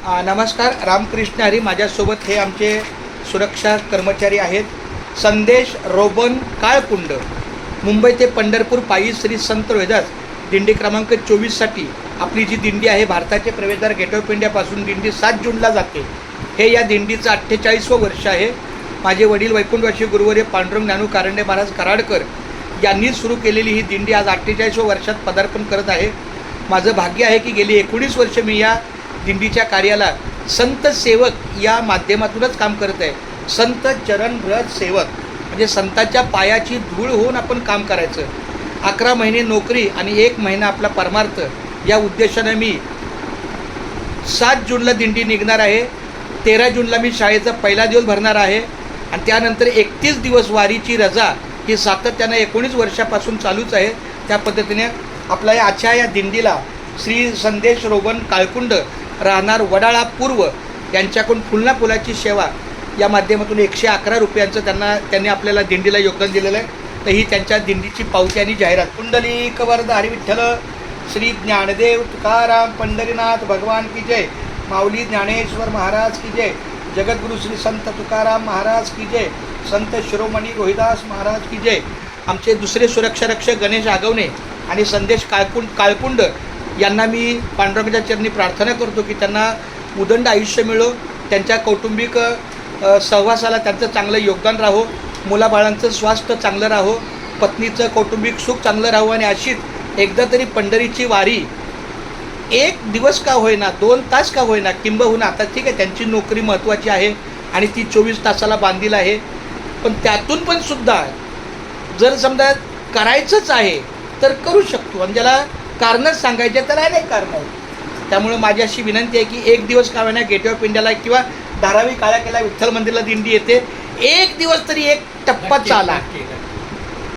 नमस्कार, रामकृष्ण हरी. माझ्यासोबत हे आमचे सुरक्षा कर्मचारी आहेत. संदेश रोबन काळकुंड, मुंबई ते पंढरपूर पायी श्री संत रोहिदास दिंडी क्रमांक 24साठी आपली जी दिंडी आहे, भारताचे प्रवेशद्वार गेट ऑफ इंडियापासून दिंडी 7 जूनला जाते. हे या दिंडीचं 48वं वर्ष आहे. माझे वडील वैकुंठवासी गुरुवर्य पांडुरंग ज्ञानू कारंडे महाराज कराडकर यांनी सुरू केलेली ही दिंडी आज 48व्या वर्षात पदार्पण करत आहे. माझं भाग्य आहे की गेली 19 वर्ष मी या दिंडीच्या कार्याला संत सेवक या माध्यमातूनच काम करत आहे. संत चरण व्रत सेवक म्हणजे संतांच्या पायाची धूळ होऊन आपण काम करायचं. 11 महिने नोकरी आणि 1 महिना आपला परमार्थ या उद्देशाने मी 7 जूनला दिंडी निघणार आहे. 13 जूनला मी शाळेचा पहिला दिवस भरणार आहे आणि त्यानंतर 31 दिवस वारीची रजा ही सातत्यानं 19 वर्षापासून चालूच आहे. त्या पद्धतीने आपल्या आजच्या या दिंडीला श्री संदेश रोबन काळकुंड राहणार वडाळा पूर्व यांच्याकडून फुलना फुलाची सेवा या माध्यमातून 111 रुपयांचं त्यांनी आपल्याला दिंडीला योगदान दिलेलं आहे. तर ही त्यांच्या दिंडीची पावती आणि जाहिरात. कुंडलिक वरद हरी विठ्ठल श्री ज्ञानदेव तुकाराम पंढरीनाथ भगवान की जय. माऊली ज्ञानेश्वर महाराज की जय. जगद्गुरु श्री संत तुकाराम महाराज की जय. संत शिरोमणी रोहिदास महाराज की जय. आमचे दुसरे सुरक्षा रक्षक गणेश आगवणे आणि संदेश काळकुंड यांना मी पांडुरंगाच्या चरणी प्रार्थना करतो की त्यांना उदंड आयुष्य मिळो, त्यांच्या कौटुंबिक सहवासाला त्यांचं चांगलं योगदान राहो, मुलाबाळांचं स्वास्थ्य चांगलं राहो, पत्नीचं कौटुंबिक सुख चांगलं राहो आणि अशीच एकदा तरी पंढरीची वारी 1 दिवस का होईना, 2 तास का होईना, किंबहुना आता ठीक आहे त्यांची नोकरी महत्त्वाची आहे आणि ती 24 तासाला बांधील आहे, पण त्यातून पण सुद्धा जर समजा करायचंच आहे तर करू शकतो आणि ज्याला कारणच सांगायचे त्याला नाही कारण आहे. त्यामुळे माझी अशी विनंती आहे की 1 दिवस का होईना गेट ऑफ इंडियाला किंवा धारावी काळ्या केला विठ्ठल मंदिरला दिंडी येते, 1 दिवस तरी एक टप्पा चाला.